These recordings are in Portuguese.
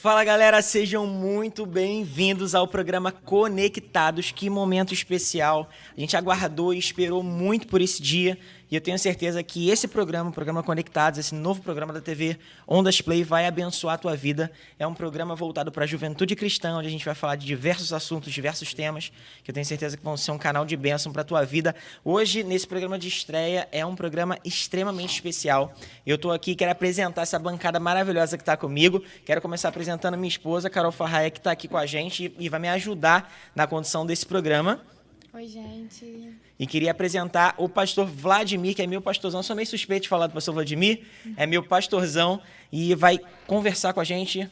Fala galera, sejam muito bem-vindos ao programa Conectados. Que momento especial. A gente aguardou e esperou muito por esse dia e eu tenho certeza que esse programa, o programa Conectados, esse novo programa da TV Ondas Play vai abençoar a tua vida. É um programa voltado para a juventude cristã, onde a gente vai falar de diversos assuntos, diversos temas, que eu tenho certeza que vão ser um canal de bênção para a tua vida. Hoje, nesse programa de estreia, é um programa extremamente especial. Eu estou aqui, quero apresentar essa bancada maravilhosa que está comigo. Quero começar apresentando minha esposa, Carol Farraia, que está aqui com a gente e vai me ajudar na condução desse programa. Oi, gente. E queria apresentar o pastor Vladimir, que é meu pastorzão. Eu sou meio suspeito de falar do pastor Vladimir. É meu pastorzão e vai conversar com a gente.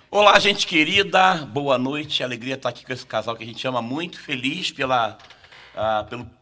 Olá, gente querida. Boa noite. Alegria estar aqui com esse casal que a gente ama muito. Feliz pelo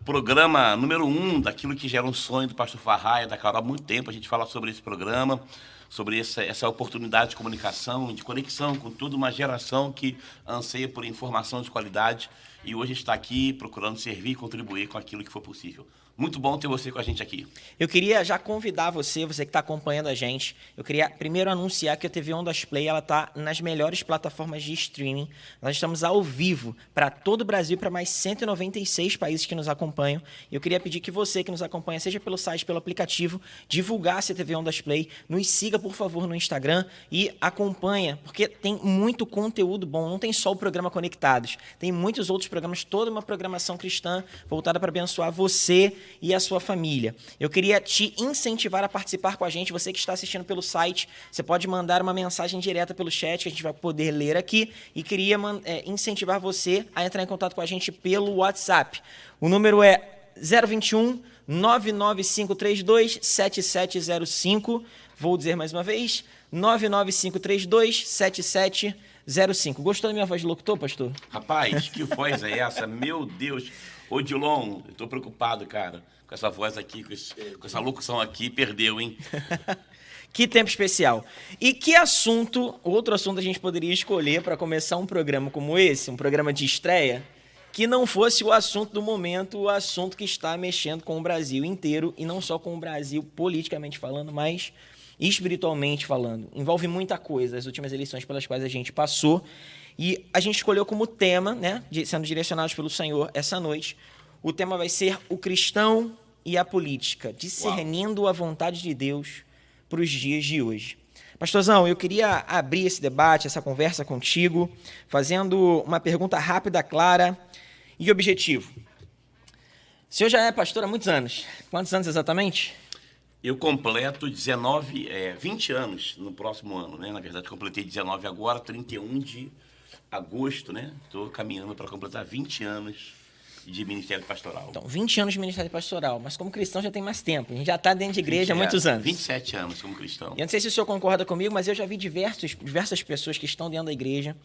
programa número 1 daquilo que gera um sonho do pastor Farraia, da Carol. Há muito tempo a gente fala sobre esse programa, sobre essa oportunidade de comunicação, de conexão com toda uma geração que anseia por informação de qualidade. E hoje está aqui procurando servir e contribuir com aquilo que for possível. Muito bom ter você com a gente aqui. Eu queria já convidar você que está acompanhando a gente, eu queria primeiro anunciar que a TV Ondas Play está nas melhores plataformas de streaming. Nós estamos ao vivo para todo o Brasil, para mais 196 países que nos acompanham. E eu queria pedir que você que nos acompanha, seja pelo site, pelo aplicativo, divulgasse a TV Ondas Play, nos siga, por favor, no Instagram e acompanha, porque tem muito conteúdo bom, não tem só o programa Conectados, tem muitos outros programas, toda uma programação cristã voltada para abençoar você e a sua família. Eu queria te incentivar a participar com a gente. Você que está assistindo pelo site, você pode mandar uma mensagem direta pelo chat que a gente vai poder ler aqui, e queria incentivar você a entrar em contato com a gente pelo WhatsApp. O número é 021 99532 7705. Vou dizer mais uma vez, 99532 7705. Gostou da minha voz de locutor, pastor? Rapaz, que voz é essa? Meu Deus. Odilon, eu tô preocupado, cara, com essa voz aqui, com essa locução aqui, perdeu, hein? Que tempo especial. E que outro assunto a gente poderia escolher para começar um programa como esse, um programa de estreia, que não fosse o assunto do momento, o assunto que está mexendo com o Brasil inteiro, e não só com o Brasil politicamente falando, mas espiritualmente falando. Envolve muita coisa, as últimas eleições pelas quais a gente passou. E a gente escolheu como tema, né, sendo direcionados pelo Senhor essa noite, o tema vai ser o cristão e a política, discernindo a vontade de Deus para os dias de hoje. Pastorzão, eu queria abrir esse debate, essa conversa contigo, fazendo uma pergunta rápida, clara e objetiva. O senhor já é pastor há muitos anos. Quantos anos exatamente? Eu completo 20 anos no próximo ano, né? Na verdade, completei 19 agora, 31 de agosto, né? Estou caminhando para completar 20 anos de ministério pastoral. Então, 20 anos de ministério pastoral, mas como cristão já tem mais tempo. A gente já está dentro de igreja há muitos anos. 27 anos como cristão. Eu não sei se o senhor concorda comigo, mas eu já vi diversas pessoas que estão dentro da igreja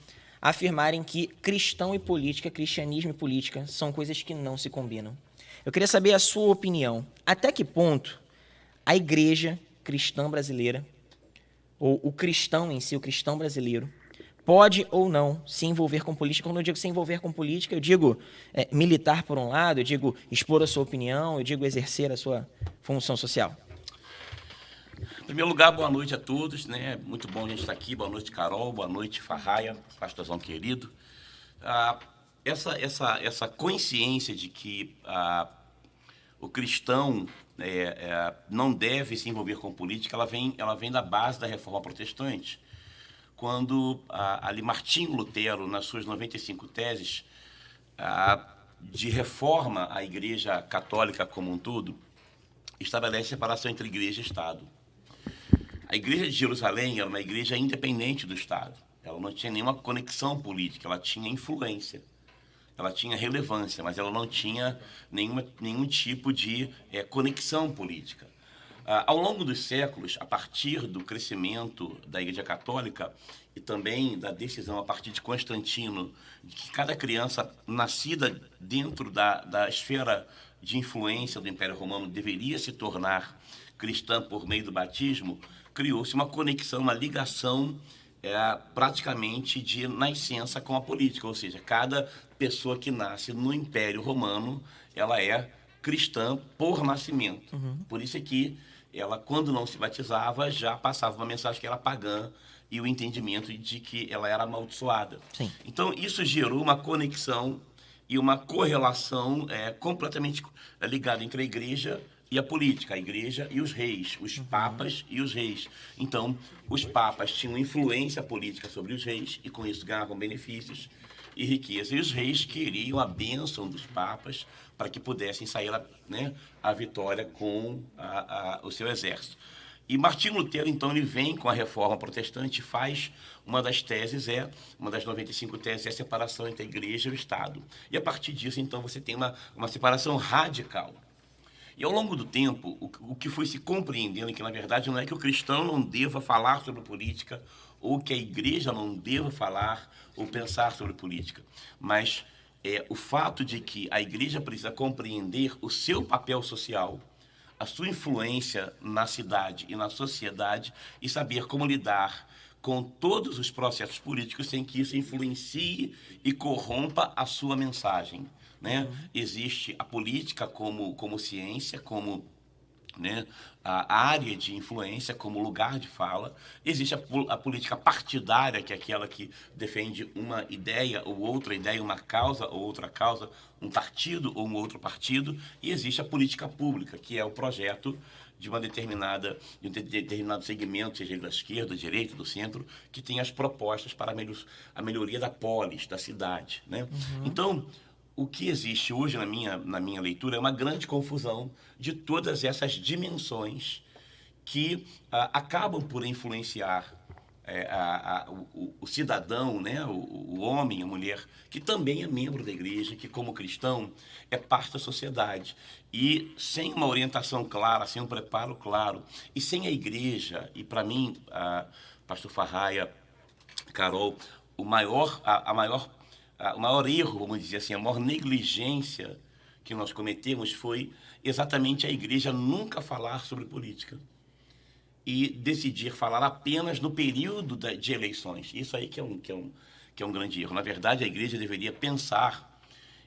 afirmarem que cristão e política, cristianismo e política são coisas que não se combinam. Eu queria saber a sua opinião. Até que ponto a igreja cristã brasileira, ou o cristão em si, o cristão brasileiro, pode ou não se envolver com política? Quando eu digo se envolver com política, eu digo militar por um lado, eu digo expor a sua opinião, eu digo exercer a sua função social. Em primeiro lugar, boa noite a todos, né? Muito bom a gente estar aqui. Boa noite, Carol. Boa noite, Farraia, pastorzão querido. Essa consciência de que o cristão não deve se envolver com política, ela vem da base da Reforma Protestante, quando ali Martinho Lutero, nas suas 95 teses de reforma à Igreja Católica como um todo, estabelece separação entre Igreja e Estado. A Igreja de Jerusalém era uma igreja independente do Estado. Ela não tinha nenhuma conexão política, ela tinha influência, ela tinha relevância, mas ela não tinha nenhum tipo de conexão política. Ao longo dos séculos, a partir do crescimento da Igreja Católica e também da decisão a partir de Constantino, de que cada criança nascida dentro da esfera de influência do Império Romano deveria se tornar cristã por meio do batismo, criou-se uma conexão, uma ligação praticamente de nascença com a política, ou seja, cada pessoa que nasce no Império Romano, ela é cristã por nascimento. Por isso é que ela, quando não se batizava, já passava uma mensagem que era pagã, e o entendimento de que ela era amaldiçoada. Sim. Então, isso gerou uma conexão e uma correlação completamente ligada entre a igreja e a política, a igreja e os reis, os papas e os reis. Então, os papas tinham influência política sobre os reis e, com isso, ganhavam benefícios e riqueza. E os reis queriam a bênção dos papas para que pudessem sair a vitória com o seu exército. E Martinho Lutero, então, ele vem com a reforma protestante e faz uma das teses, uma das 95 teses, é a separação entre a igreja e o Estado. E a partir disso, então, você tem uma separação radical. E ao longo do tempo, o que foi se compreendendo é que, na verdade, não é que o cristão não deva falar sobre política, ou que a igreja não deva falar ou pensar sobre política, mas o fato de que a igreja precisa compreender o seu papel social, a sua influência na cidade e na sociedade e saber como lidar com todos os processos políticos sem que isso influencie e corrompa a sua mensagem. Né? Existe a política como ciência, como a área de influência, como lugar de fala. Existe a política partidária, que é aquela que defende uma ideia ou outra ideia, uma causa ou outra causa, um partido ou um outro partido. E existe a política pública, que é o projeto de um determinado segmento, seja ele da esquerda, da direita, do centro, que tem as propostas para a melhoria da polis, da cidade. Né? Então, o que existe hoje na minha leitura é uma grande confusão de todas essas dimensões que acabam por influenciar o cidadão, né? O homem, a mulher, que também é membro da igreja, que como cristão é parte da sociedade. E sem uma orientação clara, sem um preparo claro, e sem a igreja, e para mim, pastor Farraia, Carol, o maior erro, vamos dizer assim, a maior negligência que nós cometemos foi exatamente a igreja nunca falar sobre política e decidir falar apenas no período de eleições. Isso aí que é um grande erro. Na verdade, a igreja deveria pensar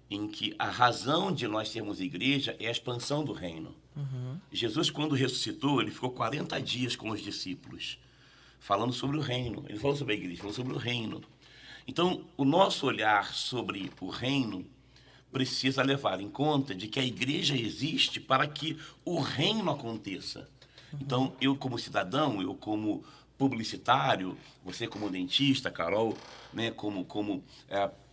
em que a razão de nós sermos igreja é a expansão do reino. Jesus, quando ressuscitou, ele ficou 40 dias com os discípulos, falando sobre o reino. Ele falou sobre a igreja, falou sobre o reino. Então, o nosso olhar sobre o reino precisa levar em conta de que a igreja existe para que o reino aconteça. Então, eu como cidadão, eu como publicitário, você como dentista, Carol, né, como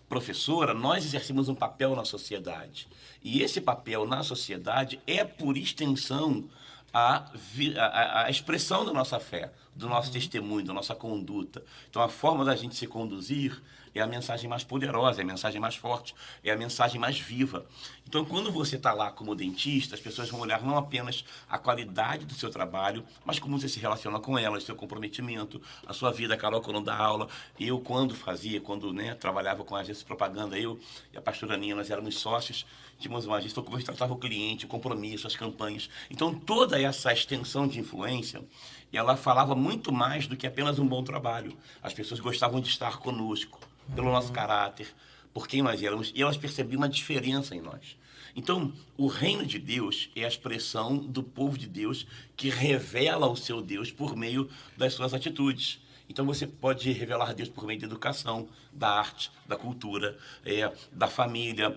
professora, nós exercemos um papel na sociedade. E esse papel na sociedade é, por extensão, a expressão da nossa fé, do nosso testemunho, da nossa conduta. Então, a forma da gente se conduzir é a mensagem mais poderosa, é a mensagem mais forte, é a mensagem mais viva. Então, quando você está lá como dentista, as pessoas vão olhar não apenas a qualidade do seu trabalho, mas como você se relaciona com elas, seu comprometimento, a sua vida. Carol, quando dá aula, eu, quando trabalhava com a agência de propaganda, eu e a pastora Aninha, nós éramos sócios, tínhamos uma agência, então como a gente tratava o cliente, o compromisso, as campanhas. Então, toda essa extensão de influência, ela falava muito mais do que apenas um bom trabalho. As pessoas gostavam de estar conosco, pelo nosso caráter, por quem nós éramos, e elas percebiam uma diferença em nós. Então, o reino de Deus é a expressão do povo de Deus que revela o seu Deus por meio das suas atitudes. Então, você pode revelar Deus por meio da educação, da arte, da cultura, da família,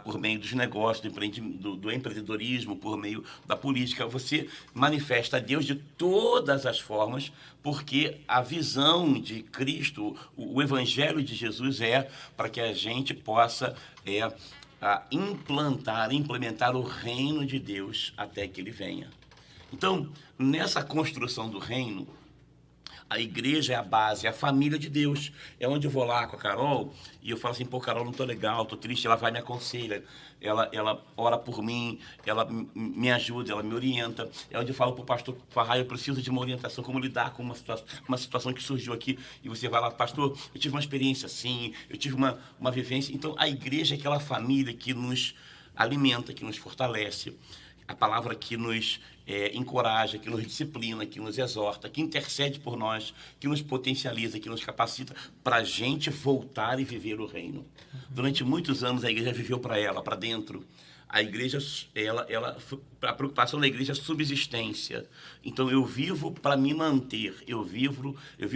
por meio dos negócios, do empreendedorismo, por meio da política. Você manifesta Deus de todas as formas, porque a visão de Cristo, o evangelho de Jesus é para que a gente possa implementar o reino de Deus até que ele venha. Então, nessa construção do reino, a igreja é a base, é a família de Deus. É onde eu vou lá com a Carol e eu falo assim, pô, Carol, não tô legal, tô triste. Ela vai e me aconselha, ela ora por mim, ela me ajuda, ela me orienta. É onde eu falo pro pastor Farraia, eu preciso de uma orientação, como lidar com uma situação que surgiu aqui. E você vai lá, pastor, eu tive uma experiência assim, eu tive uma vivência. Então, a igreja é aquela família que nos alimenta, que nos fortalece. A palavra que nos encoraja, que nos disciplina, que nos exorta, que intercede por nós, que nos potencializa, que nos capacita para a gente voltar e viver o reino. Durante muitos anos a igreja viveu para ela, para dentro. A igreja, a preocupação da igreja é subsistência. Então, eu vivo para me manter, eu vivo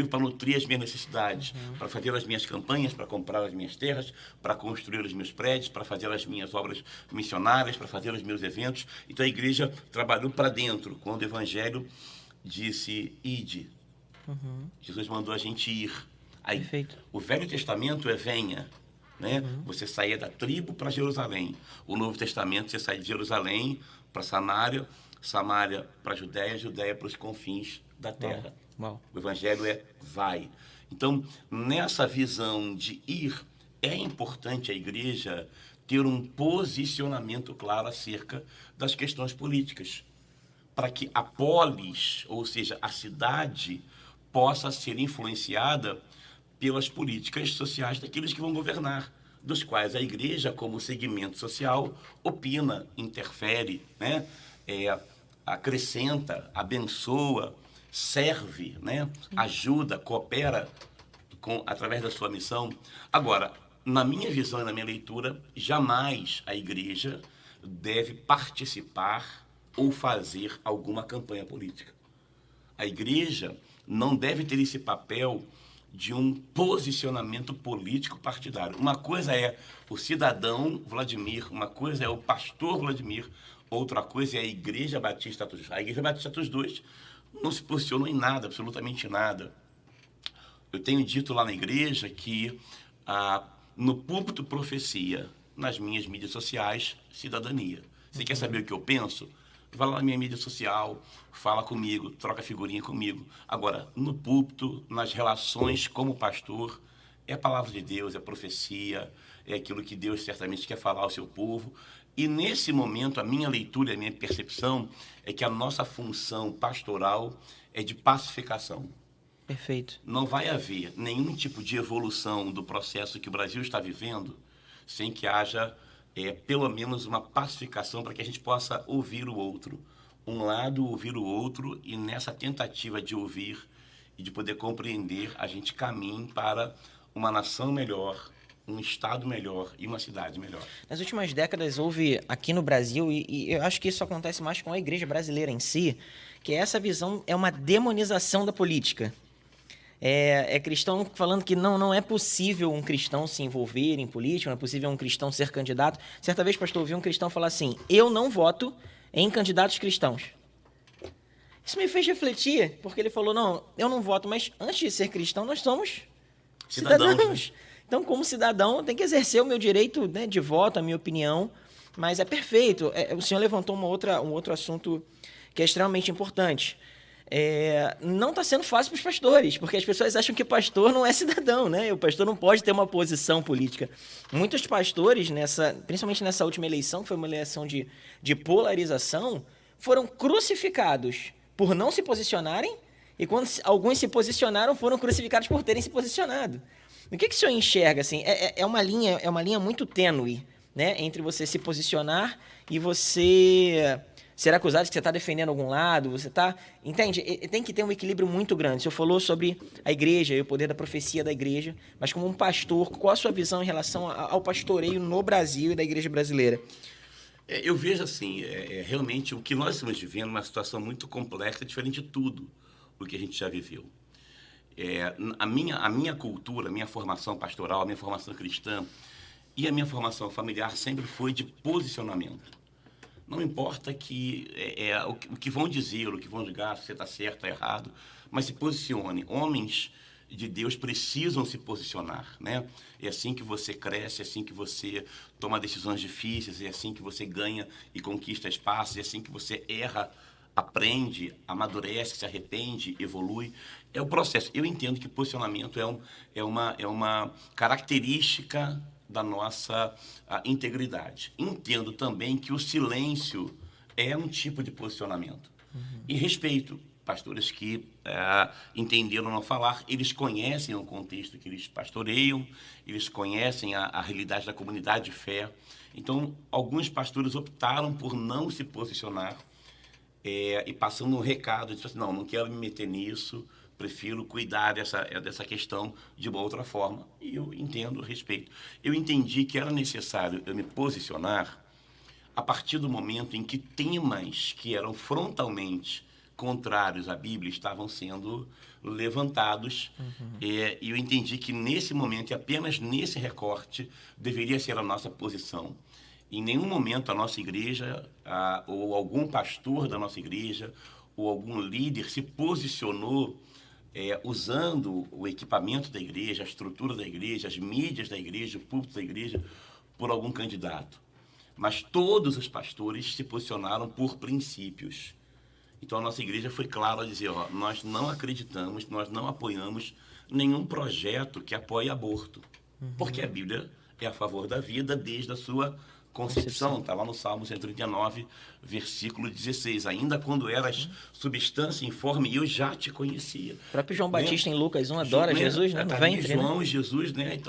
para nutrir as minhas necessidades, para fazer as minhas campanhas, para comprar as minhas terras, para construir os meus prédios, para fazer as minhas obras missionárias, para fazer os meus eventos. Então, a igreja trabalhou para dentro, quando o evangelho disse, ide. Jesus mandou a gente ir. Aí, Perfeito. o Velho Testamento é venha. Né? Você saía da tribo para Jerusalém. O Novo Testamento, você sai de Jerusalém para Samaria, Samaria para Judéia, Judéia para os confins da terra. Uau. O evangelho é vai. Então, nessa visão de ir, é importante a igreja ter um posicionamento claro acerca das questões políticas, para que a polis, ou seja, a cidade, possa ser influenciada pelas políticas sociais daqueles que vão governar, dos quais a igreja, como segmento social, opina, interfere, né? Acrescenta, abençoa, serve, né? Ajuda, coopera através da sua missão. Agora, na minha visão e na minha leitura, jamais a igreja deve participar ou fazer alguma campanha política. A igreja não deve ter esse papel de um posicionamento político partidário. Uma coisa é o cidadão Vladimir, uma coisa é o pastor Vladimir, outra coisa é a Igreja Batista Atos 2. A Igreja Batista Atos 2 não se posicionou em nada, absolutamente nada. Eu tenho dito lá na igreja que no púlpito profecia, nas minhas mídias sociais, cidadania. Você quer saber o que eu penso? Vai lá na minha mídia social, fala comigo, troca figurinha comigo. Agora, no púlpito, nas relações como pastor, é a palavra de Deus, é a profecia, é aquilo que Deus certamente quer falar ao seu povo. E nesse momento, a minha leitura, a minha percepção é que a nossa função pastoral é de pacificação. Perfeito. Não vai haver nenhum tipo de evolução do processo que o Brasil está vivendo sem que haja pelo menos uma pacificação para que a gente possa ouvir o outro. Um lado ouvir o outro e nessa tentativa de ouvir e de poder compreender, a gente caminha para uma nação melhor, um estado melhor e uma cidade melhor. Nas últimas décadas houve aqui no Brasil, e eu acho que isso acontece mais com a igreja brasileira em si, que essa visão é uma demonização da política. É cristão falando que não é possível um cristão se envolver em política, não é possível um cristão ser candidato. Certa vez, pastor, eu ouvi um cristão falar assim, eu não voto em candidatos cristãos. Isso me fez refletir, porque ele falou, não, eu não voto, mas antes de ser cristão, nós somos cidadãos. Então, como cidadão, eu tenho que exercer o meu direito, né, de voto, a minha opinião, mas é perfeito. O senhor levantou um outro assunto que é extremamente importante. Não está sendo fácil para os pastores, porque as pessoas acham que pastor não é cidadão, né? O pastor não pode ter uma posição política. Muitos pastores, principalmente nessa última eleição, que foi uma eleição de polarização, foram crucificados por não se posicionarem, e quando alguns se posicionaram, foram crucificados por terem se posicionado. O que o senhor enxerga? Assim? É uma linha muito tênue, né? Entre você se posicionar e você ser acusado de que você está defendendo algum lado, você está... Entende? Tem que ter um equilíbrio muito grande. O senhor falou sobre a igreja e o poder da profecia da igreja, mas como um pastor, qual a sua visão em relação ao pastoreio no Brasil e da igreja brasileira? Eu vejo assim, realmente o que nós estamos vivendo é uma situação muito complexa, diferente de tudo o que a gente já viveu. A minha cultura, a minha formação pastoral, a minha formação cristã e a minha formação familiar sempre foi de posicionamento. Não importa o que vão dizer, o que vão julgar, se você está certo, está errado, mas se posicione. Homens de Deus precisam se posicionar, né? É assim que você cresce, é assim que você toma decisões difíceis, é assim que você ganha e conquista espaços, é assim que você erra, aprende, amadurece, se arrepende, evolui. É o processo. Eu entendo que posicionamento é uma característica da nossa integridade. Entendo também que o silêncio é um tipo de posicionamento. E respeito pastores que entenderam não falar, eles conhecem o contexto que eles pastoreiam, eles conhecem a realidade da comunidade de fé. Então, alguns pastores optaram por não se posicionar e passando um recado, de assim, não quero me meter nisso, prefiro cuidar dessa questão de uma outra forma. E eu entendo, respeito. Eu entendi que era necessário eu me posicionar a partir do momento em que temas que eram frontalmente contrários à Bíblia estavam sendo levantados. E eu entendi que nesse momento, e apenas nesse recorte, deveria ser a nossa posição. Em nenhum momento a nossa igreja, ou algum pastor da nossa igreja, ou algum líder se posicionou usando o equipamento da igreja, a estrutura da igreja, as mídias da igreja, o púlpito da igreja, por algum candidato. Mas todos os pastores se posicionaram por princípios. Então a nossa igreja foi clara a dizer, nós não acreditamos, nós não apoiamos nenhum projeto que apoie aborto. Porque a Bíblia é a favor da vida desde a sua concepção. Está lá no Salmo 139, versículo 16. Ainda quando eras substância informe, eu já te conhecia. O próprio João Batista em Lucas 1 adora Jesus, né? No ventre, João e Jesus, né?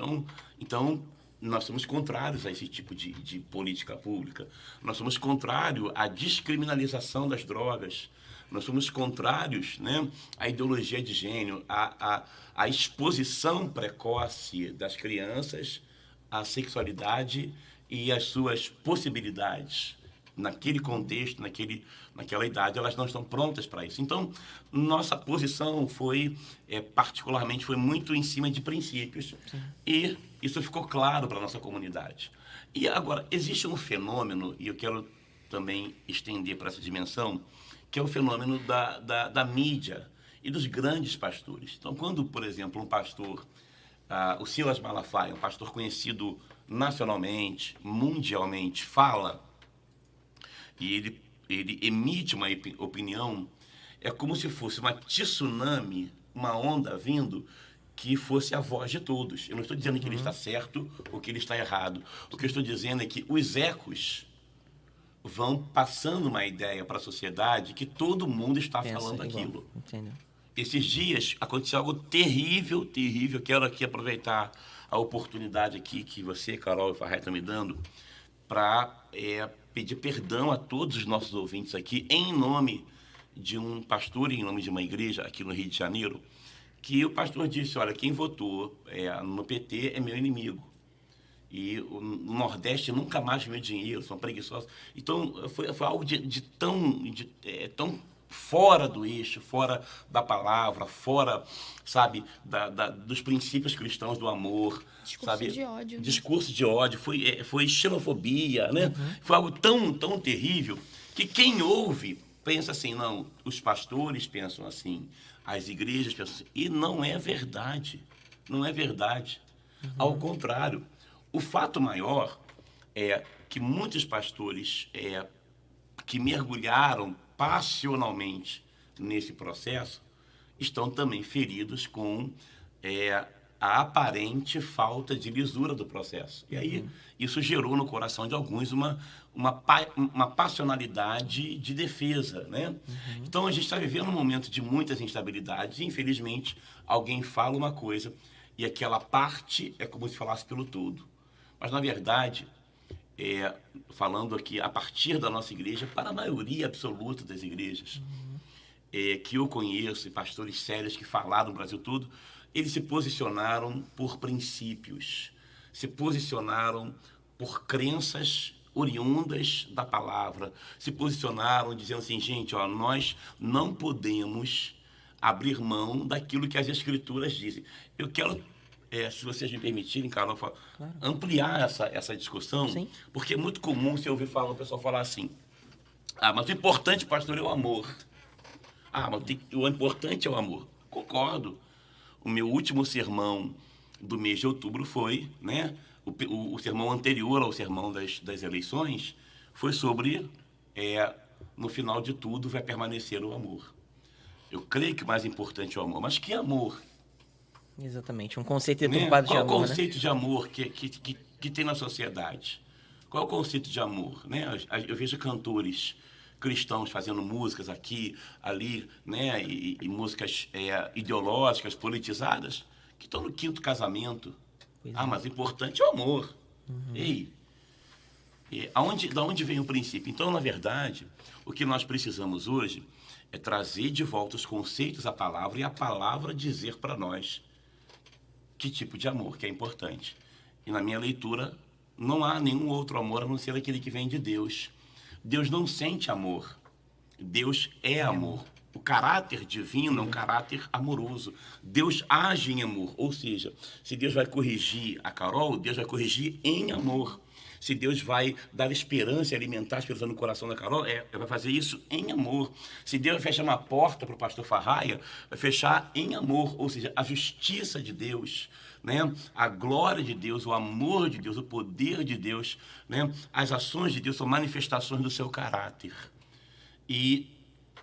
Então, nós somos contrários a esse tipo de política pública. Nós somos contrários à descriminalização das drogas. Nós somos contrários, né, à ideologia de gênero, à exposição precoce das crianças à sexualidade e às suas possibilidades. Naquele contexto, naquela idade, elas não estão prontas para isso. Então, nossa posição foi muito em cima de princípios. Sim. E isso ficou claro para a nossa comunidade. E agora, existe um fenômeno, e eu quero também estender para essa dimensão, que é o fenômeno da mídia e dos grandes pastores. Então, quando, por exemplo, um pastor, o Silas Malafaia, um pastor conhecido nacionalmente, mundialmente, fala, e ele emite uma opinião, é como se fosse uma tsunami, uma onda vindo, que fosse a voz de todos. Eu não estou dizendo que ele está certo ou que ele está errado. O que eu estou dizendo é que os ecos vão passando uma ideia para a sociedade que todo mundo está falando aquilo. Entendeu? Esses dias aconteceu algo terrível, terrível. Quero aqui aproveitar a oportunidade aqui que você, Carol e Farré, estão me dando para pedir perdão a todos os nossos ouvintes aqui, em nome de um pastor, em nome de uma igreja aqui no Rio de Janeiro, que o pastor disse, olha, quem votou no PT é meu inimigo. E o Nordeste nunca mais meu dinheiro, são preguiçosos. Então, foi algo tão fora do eixo, fora da palavra, fora, sabe, dos princípios cristãos do amor. Discurso de ódio. Discurso de ódio, foi xenofobia, né? Foi algo tão terrível que quem ouve pensa assim, não, os pastores pensam assim, as igrejas pensam assim, e não é verdade. Não é verdade. Ao contrário. O fato maior é que muitos pastores que mergulharam passionalmente nesse processo estão também feridos com a aparente falta de lisura do processo. E aí isso gerou no coração de alguns uma passionalidade de defesa, né? Então a gente está vivendo um momento de muitas instabilidades e, infelizmente, alguém fala uma coisa e aquela parte é como se falasse pelo todo. Mas, na verdade, falando aqui a partir da nossa igreja, para a maioria absoluta das igrejas que eu conheço, e pastores sérios que falaram no Brasil todo, eles se posicionaram por princípios, se posicionaram por crenças oriundas da palavra, se posicionaram dizendo assim, gente, nós não podemos abrir mão daquilo que as Escrituras dizem. Eu quero... se vocês me permitirem, Carol, claro, ampliar essa discussão, sim, porque é muito comum você ouvir o pessoal falar assim, mas o importante, pastor, é o amor. Mas o importante é o amor. Concordo. O meu último sermão do mês de outubro foi, né, o sermão anterior ao sermão das eleições, foi sobre, no final de tudo, vai permanecer o amor. Eu creio que o mais importante é o amor. Mas que amor? Exatamente, um conceito deturpado de amor, qual o conceito de amor que tem na sociedade? Qual é o conceito de amor? Né? Eu vejo cantores cristãos fazendo músicas aqui, ali, né? e músicas ideológicas, politizadas, que estão no 5º casamento. Mas o importante é o amor. Ei, da onde vem o princípio? Então, na verdade, o que nós precisamos hoje é trazer de volta os conceitos à palavra e a palavra dizer para nós que tipo de amor que é importante. E na minha leitura, não há nenhum outro amor a não ser aquele que vem de Deus. Deus não sente amor. Deus é amor. O caráter divino é um caráter amoroso. Deus age em amor. Ou seja, se Deus vai corrigir a Carol, Deus vai corrigir em amor. Se Deus vai dar esperança e alimentar a esperança no coração da Carol, vai fazer isso em amor. Se Deus vai fechar uma porta para o pastor Farraia, vai fechar em amor. Ou seja, a justiça de Deus, né? A glória de Deus, o amor de Deus, o poder de Deus, né? As ações de Deus são manifestações do seu caráter. E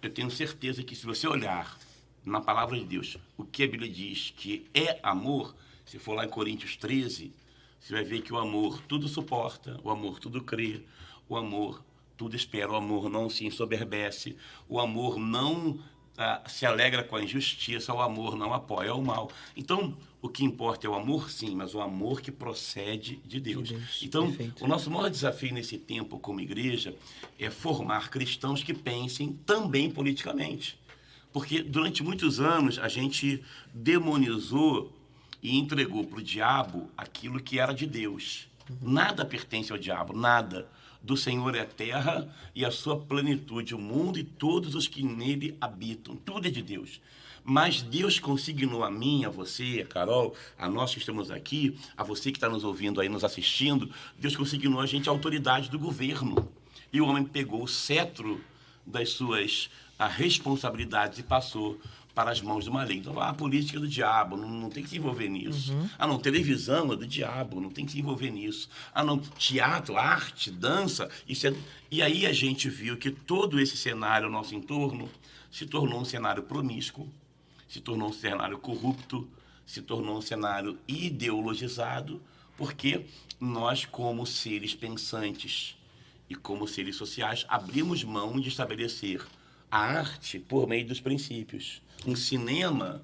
eu tenho certeza que se você olhar na palavra de Deus o que a Bíblia diz que é amor, se for lá em Coríntios 13, você vai ver que o amor tudo suporta, o amor tudo crê, o amor tudo espera, o amor não se ensoberbece, o amor não se alegra com a injustiça, o amor não apoia o mal. Então, o que importa é o amor, sim, mas o amor que procede de Deus. Então, perfeito. O nosso maior desafio nesse tempo como igreja é formar cristãos que pensem também politicamente. Porque durante muitos anos a gente demonizou e entregou para o diabo aquilo que era de Deus. Nada pertence ao diabo, nada. Do Senhor é a terra e a sua plenitude, o mundo e todos os que nele habitam. Tudo é de Deus. Mas Deus consignou a mim, a você, a Carol, a nós que estamos aqui, a você que está nos ouvindo aí, nos assistindo, Deus consignou a gente a autoridade do governo. E o homem pegou o cetro das suas responsabilidades e passou para as mãos do maligno. Então, a política é do diabo, não tem que se envolver nisso. Não, televisão é do diabo, não tem que se envolver nisso. Não, teatro, arte, dança, isso é... E aí a gente viu que todo esse cenário ao nosso entorno se tornou um cenário promíscuo, se tornou um cenário corrupto, se tornou um cenário ideologizado, porque nós, como seres pensantes e como seres sociais, abrimos mão de estabelecer a arte por meio dos princípios. Um cinema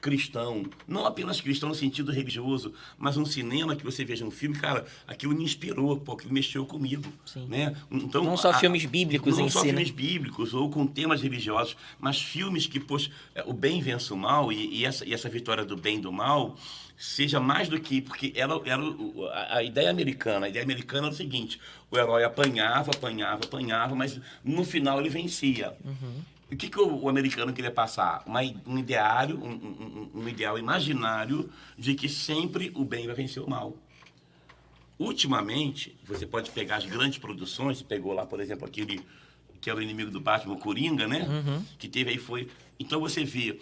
cristão, não apenas cristão no sentido religioso, mas um cinema que você veja um filme, cara, aquilo me inspirou, aquilo mexeu comigo. Né? Então, não só filmes bíblicos não só filmes bíblicos ou com temas religiosos, mas filmes que, o bem vence o mal e essa vitória do bem e do mal seja mais do que... Porque a ideia americana era o seguinte, o herói apanhava, mas no final ele vencia. O que o americano queria passar? Um ideal imaginário de que sempre o bem vai vencer o mal. Ultimamente, você pode pegar as grandes produções, você pegou lá, por exemplo, aquele que era o inimigo do Batman, o Coringa, né? Que teve aí, foi... Então você vê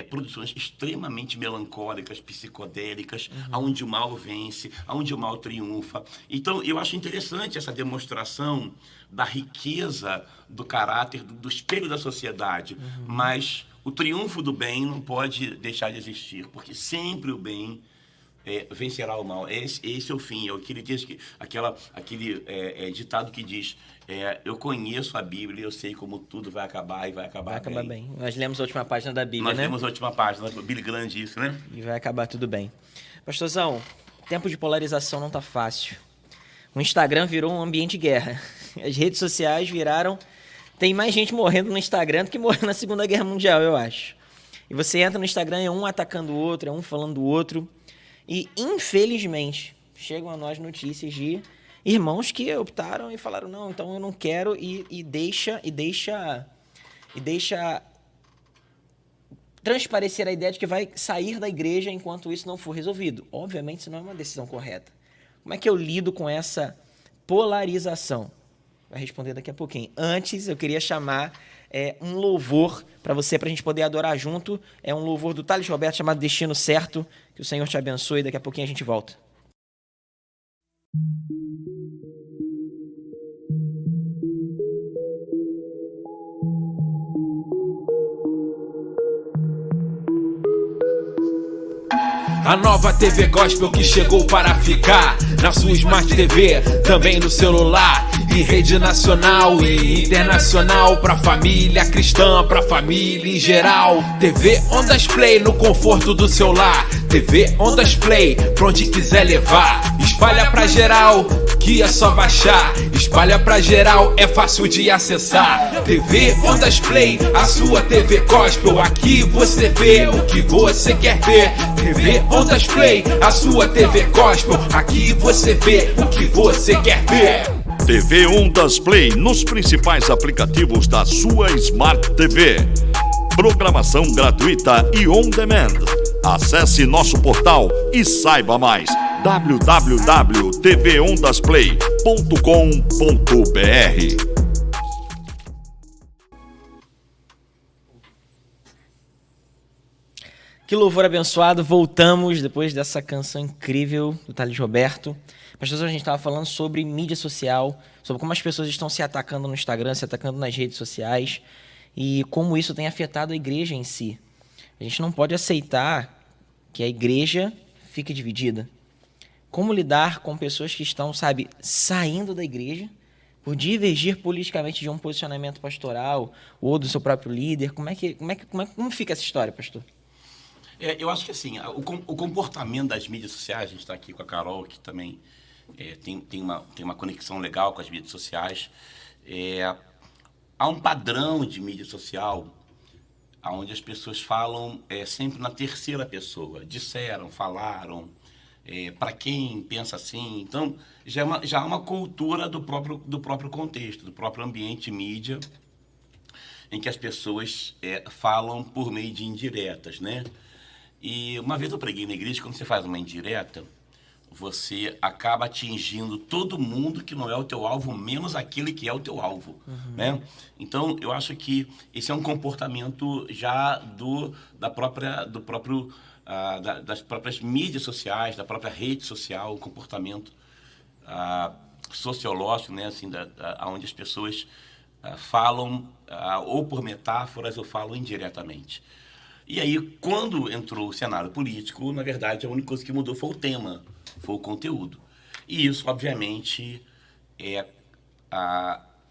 produções extremamente melancólicas, psicodélicas, onde o mal vence, onde o mal triunfa. Então, eu acho interessante essa demonstração da riqueza do caráter, do espelho da sociedade. Mas o triunfo do bem não pode deixar de existir, porque sempre o bem vencerá o mal. Esse é o fim. É aquele ditado que diz... eu conheço a Bíblia, eu sei como tudo vai acabar e vai acabar bem. Nós lemos a última página da Bíblia, né? Nós lemos a última página, Billy Graham disse, né? E vai acabar tudo bem. Pastorzão, tempo de polarização não tá fácil. O Instagram virou um ambiente de guerra. As redes sociais viraram... Tem mais gente morrendo no Instagram do que morrendo na Segunda Guerra Mundial, eu acho. E você entra no Instagram, é um atacando o outro, é um falando do outro. E, infelizmente, chegam a nós notícias de irmãos que optaram e falaram, não, então eu não quero, e deixa transparecer a ideia de que vai sair da igreja enquanto isso não for resolvido. Obviamente, isso não é uma decisão correta. Como é que eu lido com essa polarização? Vai responder daqui a pouquinho. Antes, eu queria chamar um louvor para você, para a gente poder adorar junto. É um louvor do Thales Roberto chamado Destino Certo. Que o Senhor te abençoe. Daqui a pouquinho a gente volta. A nova TV Gospel que chegou para ficar na sua Smart TV, também no celular, em rede nacional e internacional, pra família cristã, pra família em geral. TV Ondas Play no conforto do seu lar, TV Ondas Play pra onde quiser levar. Espalha pra geral, que é só baixar. Espalha pra geral, é fácil de acessar. TV Ondas Play, a sua TV Gospel. Aqui você vê o que você quer ver. TV Ondas Play, a sua TV Gospel. Aqui você vê o que você quer ver. TV Ondas Play nos principais aplicativos da sua Smart TV. Programação gratuita e on demand. Acesse nosso portal e saiba mais. www.tvondasplay.com.br. Que louvor abençoado, voltamos depois dessa canção incrível do Thales Roberto. Pastor, a gente estava falando sobre mídia social, sobre como as pessoas estão se atacando no Instagram, se atacando nas redes sociais e como isso tem afetado a igreja em si. A gente não pode aceitar que a igreja fique dividida. Como lidar com pessoas que estão, saindo da igreja por divergir politicamente de um posicionamento pastoral ou do seu próprio líder? Como fica essa história, pastor? Eu acho que assim, o comportamento das mídias sociais, a gente está aqui com a Carol, que também tem uma conexão legal com as mídias sociais. Há um padrão de mídia social onde as pessoas falam sempre na terceira pessoa. Disseram, falaram, para quem pensa assim. Então, já há uma cultura do próprio contexto, do próprio ambiente mídia, em que as pessoas falam por meio de indiretas, né? E uma vez eu preguei na igreja, quando você faz uma indireta, você acaba atingindo todo mundo que não é o teu alvo, menos aquele que é o teu alvo, né? Então, eu acho que esse é um comportamento já das próprias mídias sociais, da própria rede social, um comportamento sociológico, né? Assim, onde as pessoas falam ou por metáforas ou falam indiretamente. E aí, quando entrou o cenário político, na verdade, a única coisa que mudou foi o tema, foi o conteúdo. E isso, obviamente, é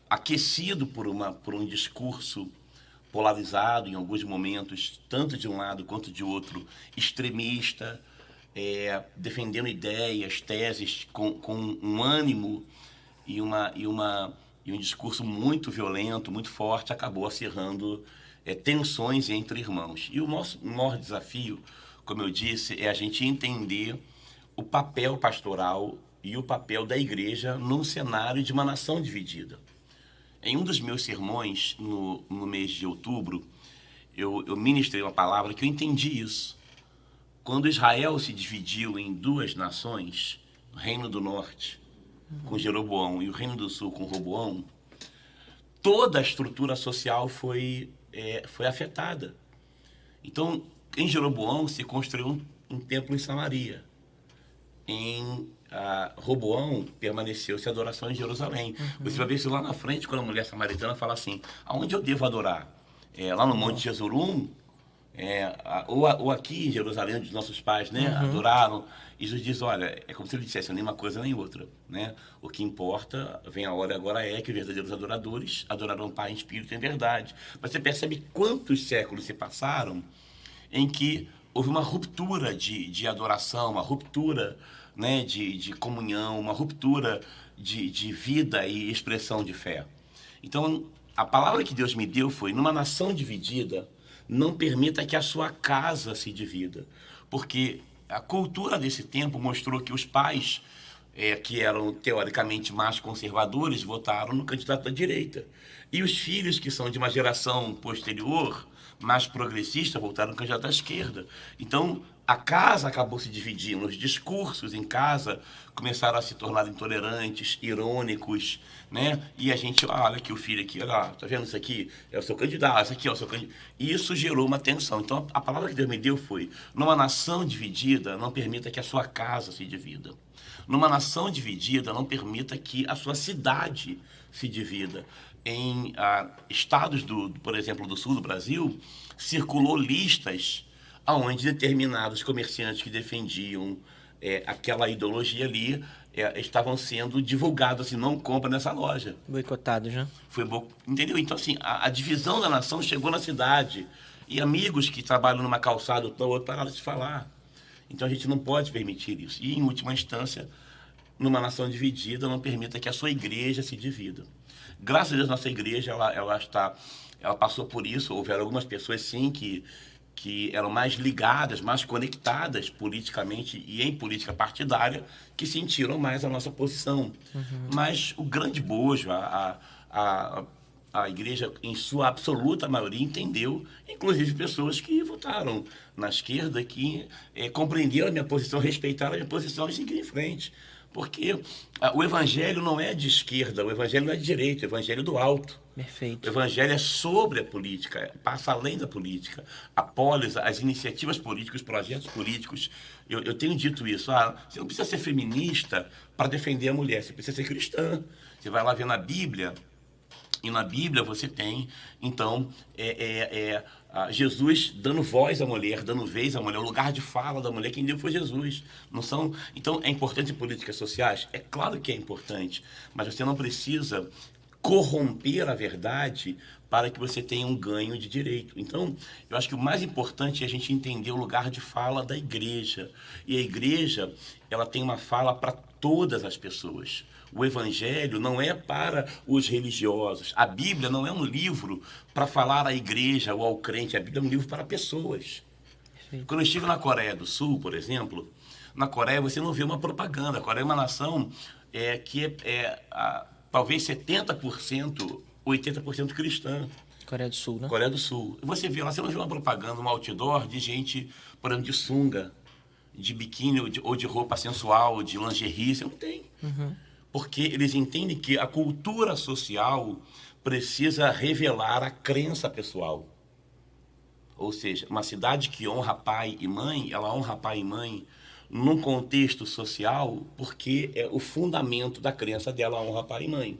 aquecido por um discurso polarizado, em alguns momentos, tanto de um lado quanto de outro, extremista, defendendo ideias, teses com um ânimo e um discurso muito violento, muito forte, acabou acirrando tensões entre irmãos. E o nosso maior desafio, como eu disse, é a gente entender o papel pastoral e o papel da igreja num cenário de uma nação dividida. Em um dos meus sermões, no mês de outubro, eu ministrei uma palavra que eu entendi isso. Quando Israel se dividiu em duas nações, o Reino do Norte com Jeroboão e o Reino do Sul com Roboão, toda a estrutura social foi afetada. Então, em Jeroboão se construiu um templo em Samaria. Em Roboão permaneceu-se a adoração em Jerusalém. Você vai ver isso lá na frente, quando a mulher samaritana fala assim: aonde eu devo adorar? Lá no Monte Jesurum? Ou aqui em Jerusalém, onde os nossos pais, né, adoraram? E Jesus diz: olha, é como se ele dissesse nem uma coisa nem outra, né? O que importa, vem a hora agora, é que os verdadeiros adoradores adorarão o Pai em espírito e em verdade. Mas você percebe quantos séculos se passaram em que houve uma ruptura de adoração, uma ruptura, né, de comunhão, uma ruptura de vida e expressão de fé. Então, a palavra que Deus me deu foi: numa nação dividida, não permita que a sua casa se divida. Porque a cultura desse tempo mostrou que os pais, que eram teoricamente mais conservadores, votaram no candidato da direita. E os filhos, que são de uma geração posterior, mais progressista, voltaram no candidato da esquerda. Então, a casa acabou se dividindo, os discursos em casa começaram a se tornar intolerantes, irônicos, né? E a gente, olha aqui o filho aqui, olha lá, tá vendo isso aqui? É o seu candidato, isso aqui é o seu candidato. E isso gerou uma tensão. Então, a palavra que Deus me deu foi: numa nação dividida, não permita que a sua casa se divida. Numa nação dividida, não permita que a sua cidade se divida. Em estados, por exemplo, do sul do Brasil, circulou listas onde determinados comerciantes que defendiam aquela ideologia ali estavam sendo divulgados assim: não compra nessa loja. Boicotados, né? Entendeu? Então, assim, a divisão da nação chegou na cidade. E amigos que trabalham numa calçada ou outra pararam de falar. Então, a gente não pode permitir isso. E, em última instância, numa nação dividida, não permita que a sua igreja se divida. Graças a Deus, nossa igreja, ela passou por isso. Houveram algumas pessoas, sim, que que eram mais ligadas, mais conectadas politicamente e em política partidária, que sentiram mais a nossa posição. Mas o grande bojo, a igreja, em sua absoluta maioria, entendeu, inclusive pessoas que votaram na esquerda, que compreenderam a minha posição, respeitaram a minha posição e seguiram em frente. Porque o evangelho não é de esquerda, o evangelho não é de direita, o evangelho é do alto. Perfeito. O evangelho é sobre a política, passa além da política. A polis, as iniciativas políticas, os projetos políticos. Eu tenho dito isso. Você não precisa ser feminista para defender a mulher, você precisa ser cristã. Você vai lá ver na Bíblia, e na Bíblia você tem, então, Jesus dando voz à mulher, dando vez à mulher, o lugar de fala da mulher, quem deu foi Jesus. Não são... Então, é importante em políticas sociais? É claro que é importante, mas você não precisa corromper a verdade para que você tenha um ganho de direito. Então, eu acho que o mais importante é a gente entender o lugar de fala da igreja. E a igreja, ela tem uma fala para todas as pessoas. O evangelho não é para os religiosos. A Bíblia não é um livro para falar à igreja ou ao crente. A Bíblia é um livro para pessoas. Sim. Quando eu estive na Coreia do Sul, por exemplo, na Coreia você não vê uma propaganda. A Coreia é uma nação que talvez 70%, 80% cristã. Coreia do Sul, né? Coreia do Sul. Você vê lá, você não vê uma propaganda, um outdoor de gente, por exemplo, de sunga, de biquíni ou de roupa sensual, de lingerie, você não tem. Porque eles entendem que a cultura social precisa revelar a crença pessoal. Ou seja, uma cidade que honra pai e mãe, ela honra pai e mãe num contexto social, porque é o fundamento da crença dela, honra pai e mãe.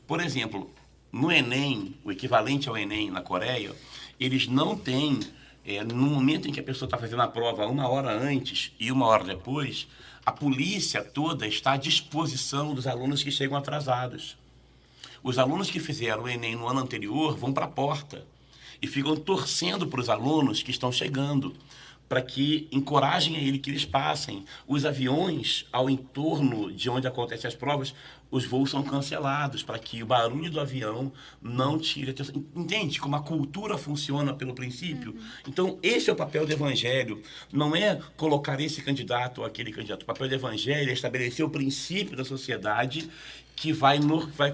Por exemplo, no Enem, o equivalente ao Enem na Coreia, eles não têm, no momento em que a pessoa está fazendo a prova 1 hora antes e 1 hora depois, a polícia toda está à disposição dos alunos que chegam atrasados. Os alunos que fizeram o Enem no ano anterior vão para a porta e ficam torcendo para os alunos que estão chegando, para que encorajem a ele que eles passem. Os aviões ao entorno de onde acontecem as provas, os voos são cancelados, para que o barulho do avião não tire a atenção. Entende como a cultura funciona pelo princípio? Então, esse é o papel do evangelho. Não é colocar esse candidato ou aquele candidato. O papel do evangelho é estabelecer o princípio da sociedade que vai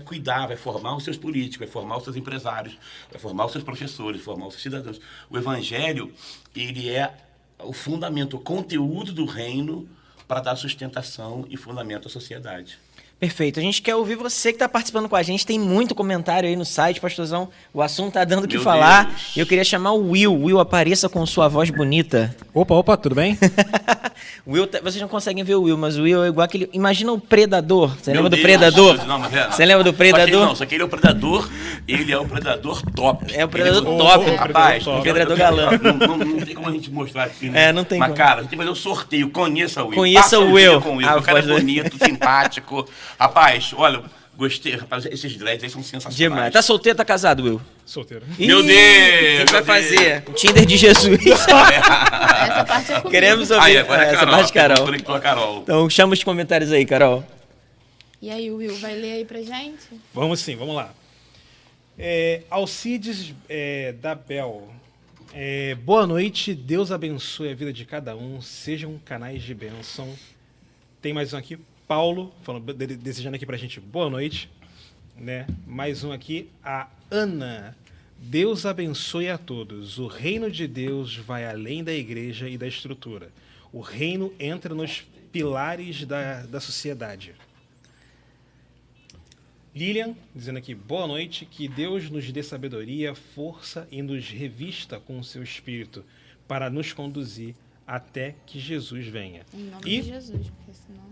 cuidar, vai formar os seus políticos, vai formar os seus empresários, vai formar os seus professores, vai formar os seus cidadãos. O evangelho, ele é o fundamento, o conteúdo do reino para dar sustentação e fundamento à sociedade. Perfeito. A gente quer ouvir você que está participando com a gente. Tem muito comentário aí no site, pastorzão. O assunto tá dando o que falar. Deus. Eu queria chamar o Will. Will, apareça com sua voz bonita. Opa, tudo bem? Will, vocês não conseguem ver o Will, mas o Will é igual aquele... Imagina o Predador. Você lembra do Deus. Predador? Não, mas Você lembra do Predador? Só que ele é o Predador, ele é o Predador top. É o Predador Ele top. Rapaz, O Predador galã. Não tem como a gente mostrar aqui, né? Não tem mas, como. cara, a gente vai fazer um sorteio. Conheça o Will. Conheça Passa o Will. dia com o Will. Ah, O cara é pode- bonito, simpático. Rapaz, olha, gostei. Rapaz, esses dreads aí são sensacionais. Demais. Tá solteiro, tá casado, Will? Solteiro. Meu Ih, Deus, O que vai meu Deus. fazer? O Tinder de Jesus. Essa parte é comigo. Queremos ouvir Aí, agora é essa Carol. parte, Carol. Conectou a Carol. Então chama os comentários aí, Carol. E aí, Will, vai ler aí pra gente? Vamos sim, vamos lá. Alcides da Bel. Boa noite, Deus abençoe a vida de cada um, sejam canais de bênção. Tem mais um aqui, Paulo, desejando aqui pra gente boa noite. Né? Mais um aqui, a Ana. Deus abençoe a todos. O reino de Deus vai além da igreja e da estrutura. O reino entra nos pilares da sociedade. Lilian, dizendo aqui, boa noite, que Deus nos dê sabedoria, força e nos revista com o seu espírito para nos conduzir até que Jesus venha. Em nome de Jesus, porque senão...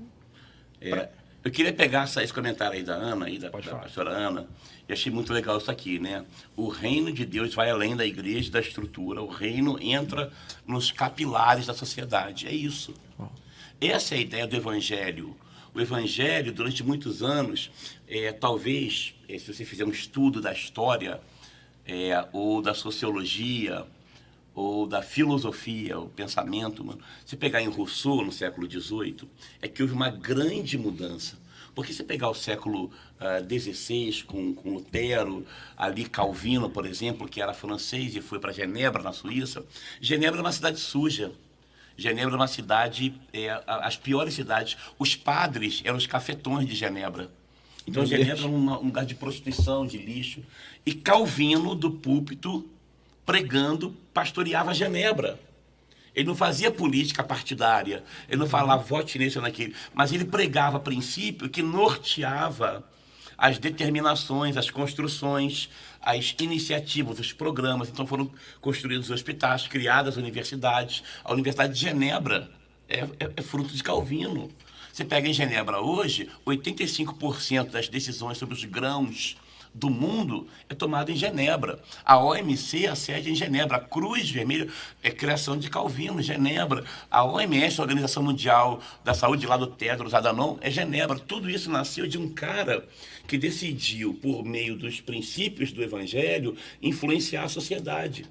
Eu queria pegar esse comentário aí da Ana, da Pode falar. pastora Ana, e achei muito legal isso aqui, né? O reino de Deus vai além da igreja e da estrutura, o reino entra nos capilares da sociedade, é isso. Essa é a ideia do evangelho. O evangelho, durante muitos anos, talvez, se você fizer um estudo da história, ou da sociologia, ou da filosofia, o pensamento, mano. Se pegar em Rousseau, no século XVIII, é que houve uma grande mudança. Porque se pegar o século XVI com Lutero, ali Calvino, por exemplo, que era francês e foi para Genebra, na Suíça, Genebra é uma cidade suja. Genebra é uma cidade, as piores cidades. Os padres eram os cafetões de Genebra. Então, Genebra é um lugar de prostituição, de lixo. E Calvino, do púlpito, pregando, pastoreava Genebra. Ele não fazia política partidária, ele não falava vote nesse ou naquele, mas ele pregava princípio que norteava as determinações, as construções, as iniciativas, os programas. Então foram construídos hospitais, criadas universidades. A Universidade de Genebra é fruto de Calvino. Você pega em Genebra hoje, 85% das decisões sobre os grãos do mundo é tomada em Genebra. A OMC, a sede é em Genebra. A Cruz Vermelha é criação de Calvino, Genebra. A OMS, a Organização Mundial da Saúde, lá do Tedros Adhanom, é Genebra. Tudo isso nasceu de um cara que decidiu, por meio dos princípios do Evangelho, influenciar a sociedade.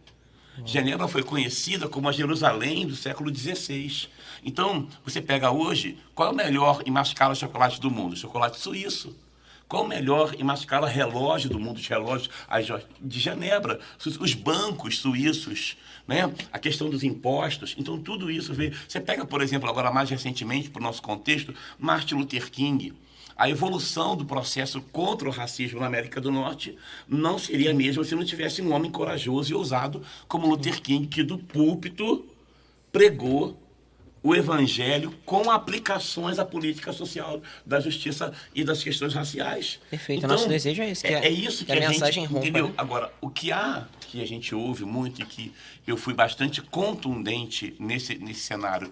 Genebra foi conhecida como a Jerusalém do século XVI. Então, você pega hoje, qual é o melhor e mais caro chocolate do mundo? Chocolate suíço. Qual o melhor e mais caro relógio do mundo, os relógios de Genebra? Os bancos suíços, né? A questão dos impostos. Então, tudo isso veio. Você pega, por exemplo, agora mais recentemente, para o nosso contexto, Martin Luther King. A evolução do processo contra o racismo na América do Norte não seria a mesma se não tivesse um homem corajoso e ousado como Luther King, que do púlpito pregou o Evangelho com aplicações à política social, da justiça e das questões raciais. Perfeito. Então, Nosso desejo é esse. É isso que a a mensagem gente rompa, entendeu. né? Agora, o que a gente ouve muito e que eu fui bastante contundente nesse cenário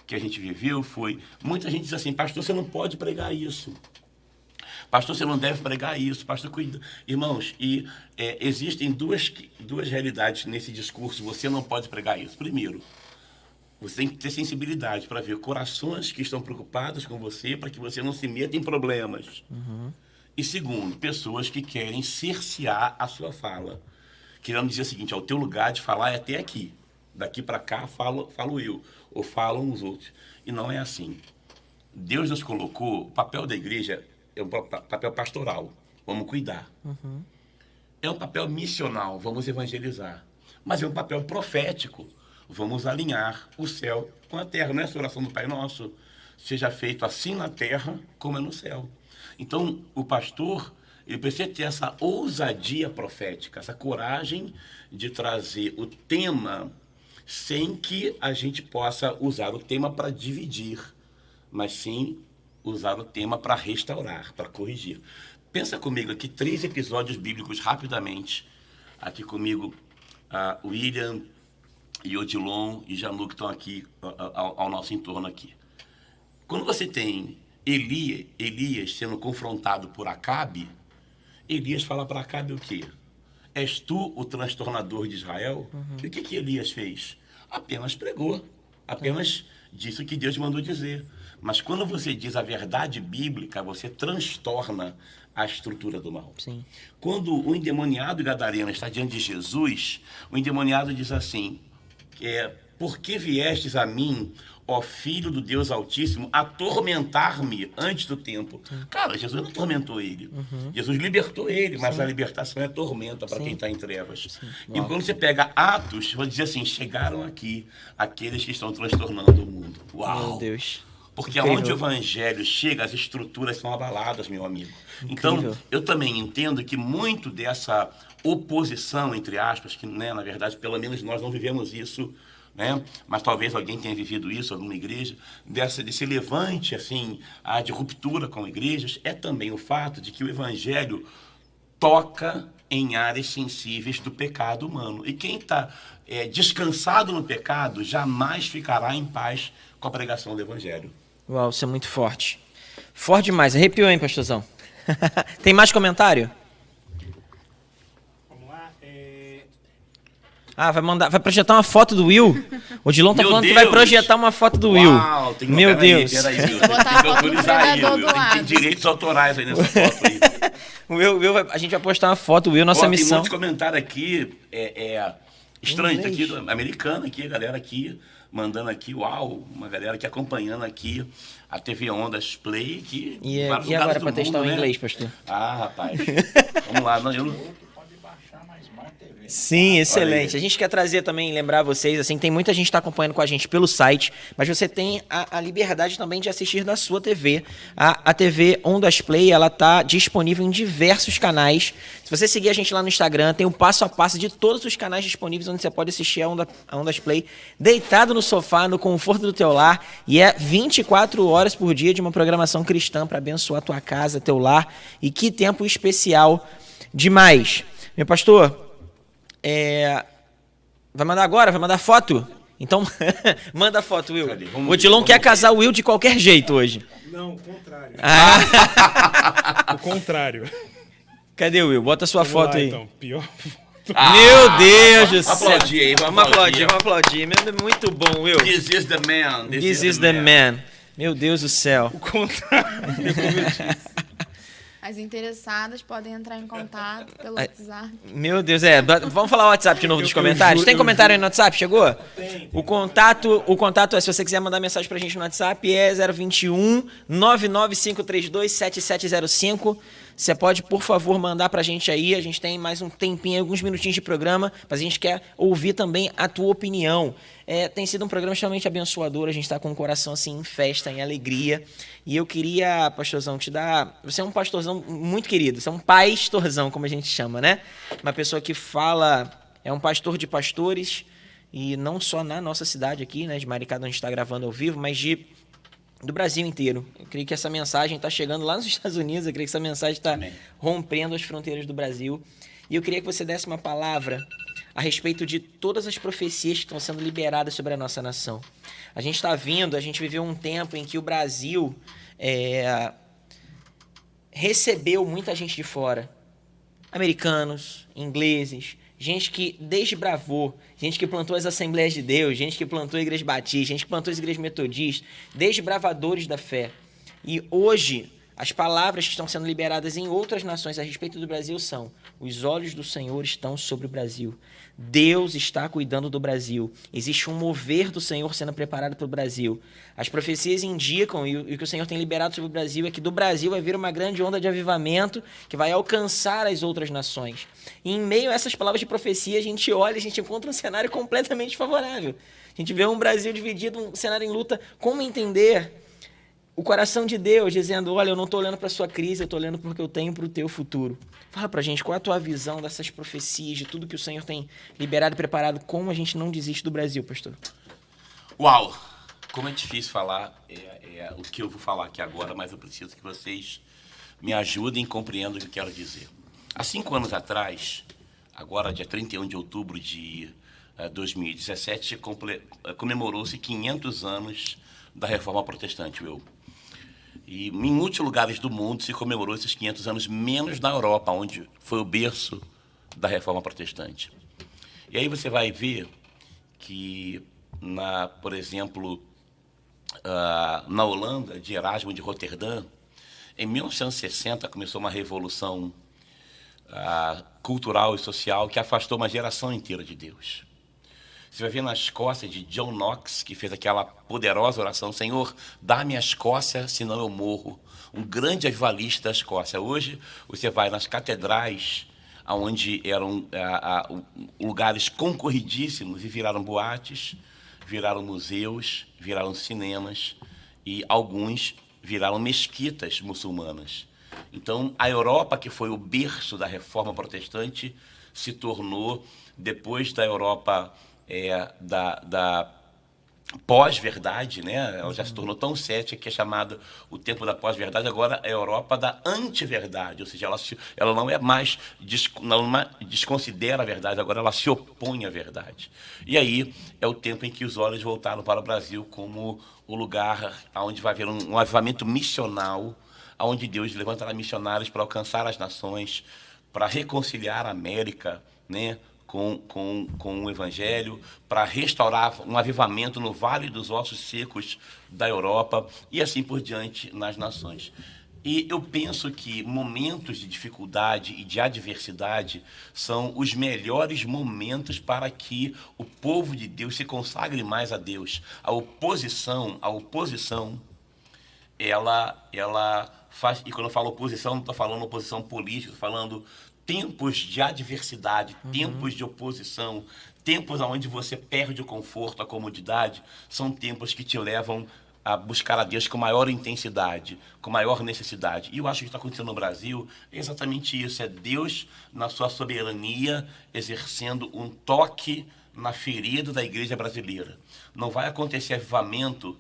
que a gente viveu foi, muita gente diz assim, pastor, você não pode pregar isso. Pastor, você não deve pregar isso. Pastor, cuida. Irmãos, existem duas realidades nesse discurso. Você não pode pregar isso. Primeiro, você tem que ter sensibilidade para ver corações que estão preocupados com você, para que você não se meta em problemas. E segundo, pessoas que querem cercear a sua fala. Querendo dizer o seguinte, o teu lugar de falar é até aqui. Daqui para cá falo eu, ou falam os outros. E não é assim. Deus nos colocou, o papel da igreja é um papel pastoral, vamos cuidar. É um papel missional, vamos evangelizar. Mas é um papel profético, vamos alinhar o céu com a terra. Não é essa oração do Pai Nosso? Seja feito assim na terra como é no céu. Então, o pastor, ele precisa ter essa ousadia profética, essa coragem de trazer o tema sem que a gente possa usar o tema para dividir, mas sim usar o tema para restaurar, para corrigir. Pensa comigo aqui 3 episódios bíblicos rapidamente. Aqui comigo, William, e Odilon e Janu, que estão aqui ao nosso entorno aqui. Quando você tem Elias sendo confrontado por Acabe, Elias fala para Acabe o quê? És tu o transtornador de Israel? E o que Elias fez? Apenas pregou, apenas disse o que Deus mandou dizer. Mas quando você diz a verdade bíblica, você transtorna a estrutura do mal. Sim. Quando o endemoniado gadareno está diante de Jesus, o endemoniado diz assim, por que viestes a mim, ó Filho do Deus Altíssimo, atormentar-me antes do tempo? Cara, Jesus não atormentou ele. Jesus libertou ele, mas a libertação é tormenta para quem está em trevas. E quando você pega Atos, vai dizer assim, chegaram aqui aqueles que estão transtornando o mundo. Uau! Meu Deus. Porque Incrível. aonde o evangelho chega, as estruturas são abaladas, meu amigo. Incrível. Então, eu também entendo que muito dessa oposição, entre aspas, que, né, na verdade, pelo menos nós não vivemos isso, né? Mas talvez alguém tenha vivido isso, alguma igreja, desse levante, assim, de ruptura com igrejas, é também o fato de que o evangelho toca em áreas sensíveis do pecado humano. E quem está descansado no pecado jamais ficará em paz com a pregação do evangelho. Uau, isso é muito forte. Forte demais. Arrepiou, hein, pastorzão? Tem mais comentário? Vamos lá. Vai projetar uma foto do Will? O Dilon tá Meu falando que Deus! vai projetar uma foto do Will. Uau, tem que Meu peraí, Deus. Peraí, Will. Botar Tem a que foto do autorizar aí, predador Will. do Tem lado. direitos autorais aí nessa foto aí. A gente vai postar uma foto, Will. Nossa Tem missão. muitos comentários aqui. estranho, tá aqui, Inglês. americano aqui, a galera aqui, mandando aqui, uau, uma galera aqui acompanhando aqui a TV Ondas Play aqui. E, em vários e agora lugares para do testar o mundo, né? inglês, pastor? Ah, rapaz, vamos lá. Não, eu... Sim, excelente. aí. A gente quer trazer também, lembrar vocês, assim, tem muita gente que está acompanhando com a gente pelo site, mas você tem a liberdade também de assistir na sua TV. A TV Ondas Play, ela tá disponível em diversos canais. Se você seguir a gente lá no Instagram, tem o passo a passo de todos os canais disponíveis onde você pode assistir a Ondas Play deitado no sofá, no conforto do teu lar, e é 24 horas por dia de uma programação cristã para abençoar tua casa, teu lar, e que tempo especial demais. Meu pastor, vai mandar agora? Vai mandar foto? Então, manda foto, Will. Cadê? O Odilon quer casar o Will de qualquer jeito hoje. Não, o contrário. Ah, O contrário. cadê o Will? Bota a sua Vamos foto lá, aí. então. Pior foto. Meu Deus do céu. Aplaudir aí, Vamos aplaudir, vamos aplaudir. Muito bom, Will. This is the man. This is the man. Meu Deus do céu. O contrário. Como eu disse. As interessadas podem entrar em contato pelo WhatsApp. Meu Deus, vamos falar o WhatsApp de novo dos Eu comentários? juro, Tem eu comentário aí juro. no WhatsApp? Chegou? Tem. O contato é, se você quiser mandar mensagem pra gente no WhatsApp, é 021 99532 7705. Você pode, por favor, mandar pra gente aí. A gente tem mais um tempinho, alguns minutinhos de programa, mas a gente quer ouvir também a tua opinião. Tem sido um programa extremamente abençoador, a gente tá com o coração assim em festa, em alegria. E eu queria, pastorzão, te dar... Você é um pastorzão muito querido, você é um pastorzão, como a gente chama, né? Uma pessoa que fala... É um pastor de pastores, e não só na nossa cidade aqui, né, de Maricá, onde a gente está gravando ao vivo, mas do Brasil inteiro. Eu creio que essa mensagem está chegando lá nos Estados Unidos, eu creio que essa mensagem está rompendo as fronteiras do Brasil. E eu queria que você desse uma palavra a respeito de todas as profecias que estão sendo liberadas sobre a nossa nação. A gente viveu um tempo em que o Brasil recebeu muita gente de fora. Americanos, ingleses, gente que desbravou, gente que plantou as Assembleias de Deus, gente que plantou a Igreja Batista, gente que plantou as Igrejas Metodistas, desbravadores da fé. E hoje, as palavras que estão sendo liberadas em outras nações a respeito do Brasil são: os olhos do Senhor estão sobre o Brasil. Deus está cuidando do Brasil. Existe um mover do Senhor sendo preparado para o Brasil. As profecias indicam, e o que o Senhor tem liberado sobre o Brasil, é que do Brasil vai vir uma grande onda de avivamento que vai alcançar as outras nações. E em meio a essas palavras de profecia, a gente olha, a gente encontra um cenário completamente favorável. A gente vê um Brasil dividido, um cenário em luta. Como entender o coração de Deus dizendo: olha, eu não estou olhando para a sua crise, eu estou olhando porque eu tenho para o teu futuro. Fala para a gente, qual é a tua visão dessas profecias, de tudo que o Senhor tem liberado e preparado, como a gente não desiste do Brasil, pastor? Uau! Como é difícil falar o que eu vou falar aqui agora, mas eu preciso que vocês me ajudem e compreendam o que eu quero dizer. Há 5 anos atrás, agora dia 31 de outubro de 2017, comemorou-se 500 anos da Reforma Protestante, Will. E em muitos lugares do mundo se comemorou esses 500 anos, menos na Europa, onde foi o berço da Reforma Protestante. E aí você vai ver que, por exemplo, na Holanda, de Erasmo de Roterdã, em 1960 começou uma revolução cultural e social que afastou uma geração inteira de Deus. Você vai ver na Escócia de John Knox, que fez aquela poderosa oração: Senhor, dá-me a Escócia, senão eu morro. Um grande avivalista da Escócia. Hoje, você vai nas catedrais, onde eram lugares concorridíssimos e viraram boates, viraram museus, viraram cinemas e alguns viraram mesquitas muçulmanas. Então, a Europa, que foi o berço da Reforma Protestante, se tornou, depois da Europa da pós-verdade, né? Ela já se tornou tão cética que é chamada o tempo da pós-verdade. Agora é a Europa da anti-verdade, ou seja, ela não é mais, desconsidera a verdade, agora ela se opõe à verdade. E aí é o tempo em que os olhos voltaram para o Brasil como o lugar onde vai haver um avivamento missional, onde Deus levantará missionários para alcançar as nações, para reconciliar a América, né, com o Evangelho, para restaurar um avivamento no Vale dos Ossos Secos da Europa e assim por diante nas nações. E eu penso que momentos de dificuldade e de adversidade são os melhores momentos para que o povo de Deus se consagre mais a Deus. A oposição, ela faz... E quando eu falo oposição, não estou falando oposição política, estou falando tempos de adversidade, tempos de oposição, tempos onde você perde o conforto, a comodidade, são tempos que te levam a buscar a Deus com maior intensidade, com maior necessidade. E eu acho que está acontecendo no Brasil é exatamente isso, é Deus, na sua soberania, exercendo um toque na ferida da igreja brasileira. Não vai acontecer avivamento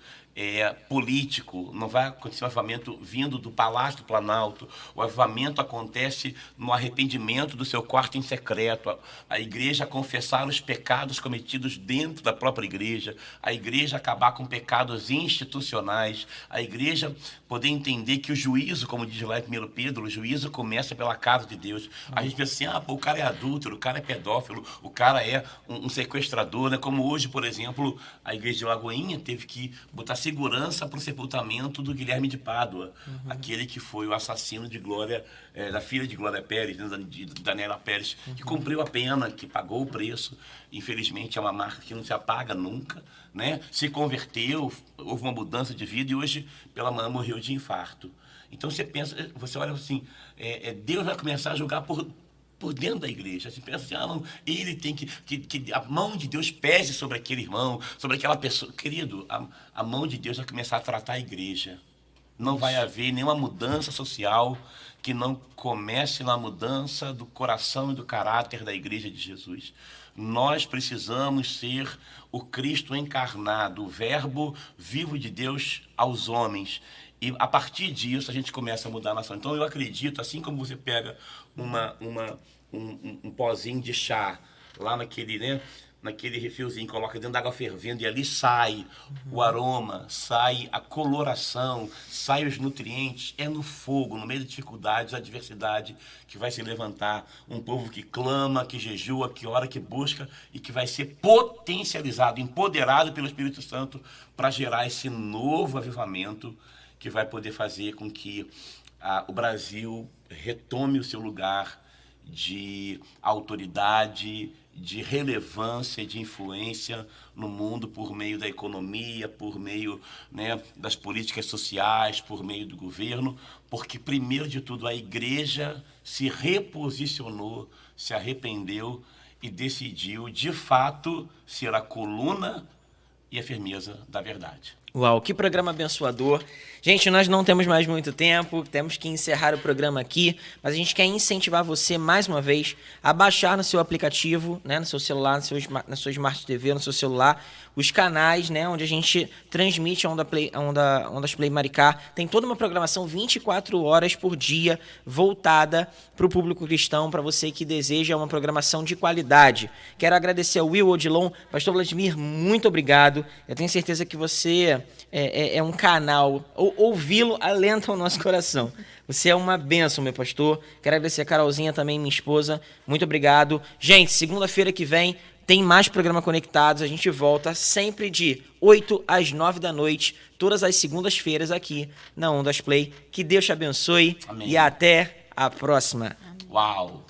político, não vai acontecer um avivamento vindo do Palácio do Planalto. O avivamento acontece no arrependimento do seu quarto em secreto. A igreja confessar os pecados cometidos dentro da própria igreja, a igreja acabar com pecados institucionais, a igreja poder entender que o juízo, como diz lá em 1 Pedro, o juízo começa pela casa de Deus. A gente pensa assim, o cara é adúltero, o cara é pedófilo, o cara é um sequestrador, né? Como hoje, por exemplo, a igreja de Lagoinha teve que botar segurança para o sepultamento do Guilherme de Pádua, aquele que foi o assassino de Glória, da filha de Glória Pérez, de Daniela Pérez, que cumpriu a pena, que pagou o preço. Infelizmente é uma marca que não se apaga nunca, né? Se converteu, houve uma mudança de vida e hoje pela manhã morreu de infarto. Então você pensa, você olha assim, Deus vai começar a julgar por dentro da igreja. Você pensa assim, não, ele tem que a mão de Deus pese sobre aquele irmão, sobre aquela pessoa. Querido, a mão de Deus vai começar a tratar a igreja. Não vai haver nenhuma mudança social que não comece na mudança do coração e do caráter da igreja de Jesus. Nós precisamos ser o Cristo encarnado, o verbo vivo de Deus aos homens. E a partir disso a gente começa a mudar a nação. Então eu acredito, assim como você pega um pozinho de chá lá naquele refilzinho, coloca dentro da água fervendo e ali sai o aroma, sai a coloração, sai os nutrientes. É no fogo, no meio das dificuldades, da adversidade, que vai se levantar um povo que clama, que jejua, que ora, que busca e que vai ser potencializado, empoderado pelo Espírito Santo para gerar esse novo avivamento que vai poder fazer com que o Brasil retome o seu lugar de autoridade, de relevância, de influência no mundo por meio da economia, por meio, né, das políticas sociais, por meio do governo, porque, primeiro de tudo, a igreja se reposicionou, se arrependeu e decidiu, de fato, ser a coluna e a firmeza da verdade. Uau, que programa abençoador. Gente, nós não temos mais muito tempo, temos que encerrar o programa aqui, mas a gente quer incentivar você, mais uma vez, a baixar no seu aplicativo, né, no seu celular, na sua Smart TV, no seu celular, os canais, né, onde a gente transmite a Ondas Play Maricá. Tem toda uma programação 24 horas por dia, voltada para o público cristão, para você que deseja uma programação de qualidade. Quero agradecer ao Will Odilon. Pastor Vladimir, muito obrigado. Eu tenho certeza que você é um canal, ouvi-lo alenta o nosso coração. Você é uma bênção, meu pastor. Quero agradecer a Carolzinha também, minha esposa. Muito obrigado. Gente, segunda-feira que vem tem mais programa Conectados. A gente volta sempre de 8 às 9 da noite, todas as segundas-feiras aqui na Ondas Play. Que Deus te abençoe. Amém. E até a próxima. Uau!